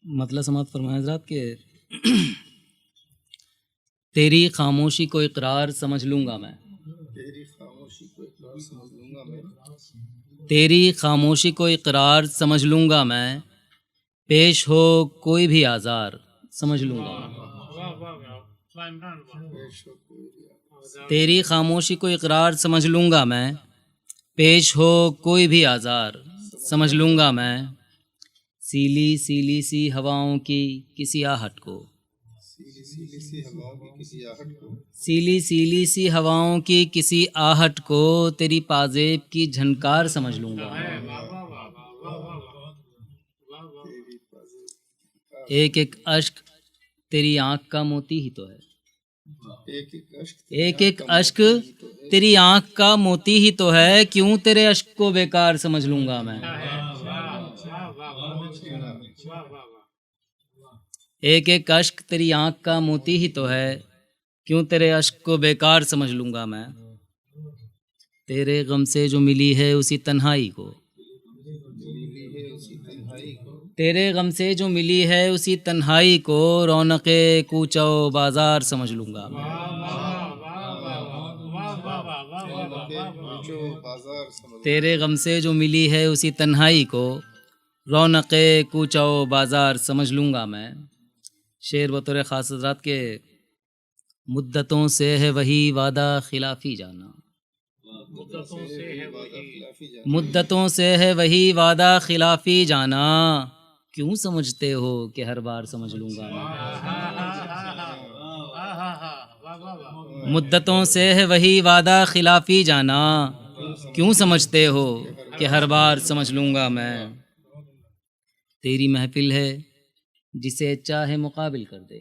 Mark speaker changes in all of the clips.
Speaker 1: مطلب سماعت فرمائے حضرات کہ تیری خاموشی کو اقرار سمجھ لوں گا میں،
Speaker 2: تیری خاموشی کو اقرار سمجھ لوں گا میں،
Speaker 1: تیری خاموشی کو اقرار سمجھ لوں گا میں، پیش ہو کوئی بھی آزار سمجھ لوں گا میں،
Speaker 2: پیش ہو کوئی بھی
Speaker 1: تیری خاموشی کو اقرار سمجھ لوں گا میں، پیش ہو کوئی بھی آزار سمجھ لوں گا میں، سیلی سیلی سی ہواؤں کی کسی آہٹ کو،
Speaker 2: سیلی سیلی سی ہواؤں کی کسی آہٹ کو،
Speaker 1: سیلی سیلی سی ہواؤں کی کسی آہٹ کو تیری پازیب کی جھنکار سمجھ لوں گا میں،
Speaker 2: تیری بازی
Speaker 1: ایک ایک اشک تیری آنکھ کا موتی ہی تو ہے،
Speaker 2: ایک ایک اشک
Speaker 1: ایک ایک اشک تیری آنکھ کا موتی ہی تو ہے، کیوں تیرے اشک کو بیکار سمجھ لوں گا میں، ایک ایک اشک تیری آنکھ کا موتی ہی تو ہے، کیوں تیرے اشک کو بیکار سمجھ لوں گا میں، تیرے غم سے جو ملی ہے اسی تنہائی کو،
Speaker 2: ملی ہے اسی تنہائی کو،
Speaker 1: تیرے غم سے جو ملی ہے اسی تنہائی کو رونق کوچہ و بازار سمجھ لوں گا میں،
Speaker 2: جو بازار سمجھ
Speaker 1: تیرے غم سے جو ملی ہے اسی تنہائی کو رونق کوچہ و بازار سمجھ لوں گا میں، شعر بطور خاص حضرات کے مدتوں سے ہے وہی وعدہ خلافی جانا، مدتوں سے ہے وہی وعدہ خلافی جانا، کیوں سمجھتے ہو کہ ہر بار سمجھ لوں گا میں، مدتوں سے ہے وہی وعدہ خلافی جانا، کیوں سمجھتے ہو کہ ہر بار سمجھ لوں گا میں، تیری محفل ہے جسے چاہے مقابل کر دے،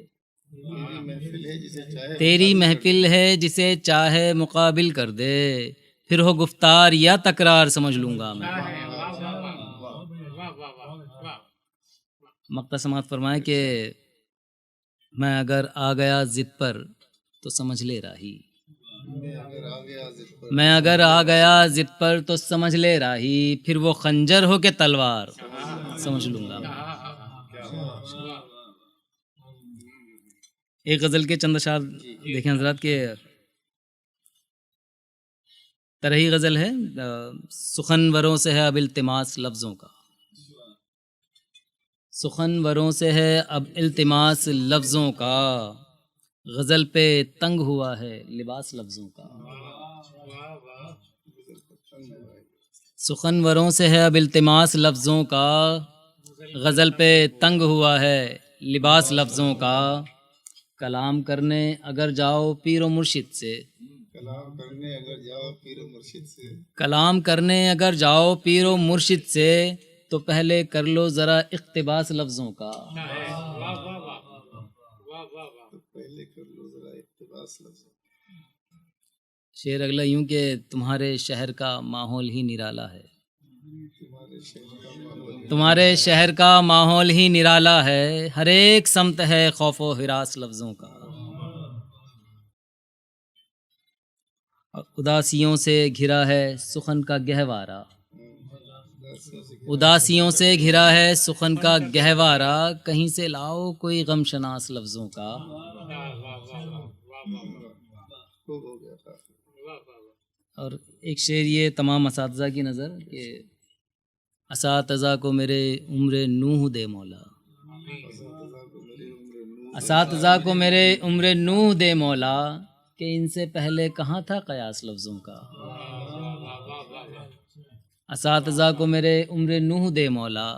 Speaker 2: تیری محفل ہے جسے چاہے
Speaker 1: تیری محفل ہے جسے چاہے مقابل کر دے، پھر ہو گفتار یا تکرار سمجھ لوں گا میں، مقطع سماعت فرمائے کہ میں اگر آ گیا ضد پر تو سمجھ لے راہی،
Speaker 2: میں اگر آ گیا ضد پر،
Speaker 1: میں اگر آ گیا ضد پر تو سمجھ لے راہی، پھر وہ خنجر ہو کہ تلوار سمجھ لوں گا میں، ایک غزل کے چند اشعار دیکھیں حضرات کہ طرحی غزل ہے، سخنوروں سے ہے اب التماس لفظوں کا، سخنوروں سے ہے اب التماس لفظوں کا، غزل پہ تنگ ہوا ہے لباس لفظوں کا، سخنوروں سے ہے اب التماس لفظوں کا، غزل پہ تنگ ہوا ہے لباس لفظوں کا، کلام کرنے اگر جاؤ پیر و مرشد سے،
Speaker 2: کلام کرنے اگر جاؤ پیر و مرشد سے،
Speaker 1: کلام کرنے اگر جاؤ پیر و مرشد سے، تو پہلے کر لو ذرا اقتباس لفظوں کا،
Speaker 2: تو پہلے کر لو ذرا اقتباس لفظ،
Speaker 1: شعر اگلا یوں کہ تمہارے شہر کا ماحول ہی نرالا ہے،
Speaker 2: تمہارے شہر کا ماحول،
Speaker 1: تمہارے شہر کا ماحول ہی نرالا ہے، ہر ایک سمت ہے خوف و ہراس لفظوں کا، اداسیوں سے گھرا ہے سخن کا گہوارہ، اداسیوں سے گھرا ہے سخن کا گہوارہ، کہیں سے لاؤ کوئی غم شناس لفظوں کا،
Speaker 2: خوب ہو گیا کافی،
Speaker 1: اور ایک شعر یہ تمام اساتذہ کی نظر کہ اساتذہ کو میرے عمر نوح دے مولا، اساتذہ کو میرے عمر نوح دے مولا، کہ ان سے پہلے کہاں تھا قیاس لفظوں کا، اساتذہ کو میرے عمر نوح دے مولا،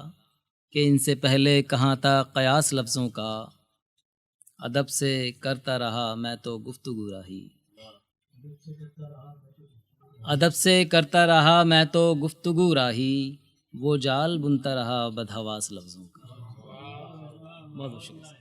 Speaker 1: کہ ان سے پہلے کہاں تھا قیاس لفظوں کا، ادب سے کرتا رہا میں تو گفتگو راہی، ادب سے کرتا رہا میں تو گفتگو راہی، وہ جال بنتا رہا بدحواس لفظوں کا، بہت شکریہ۔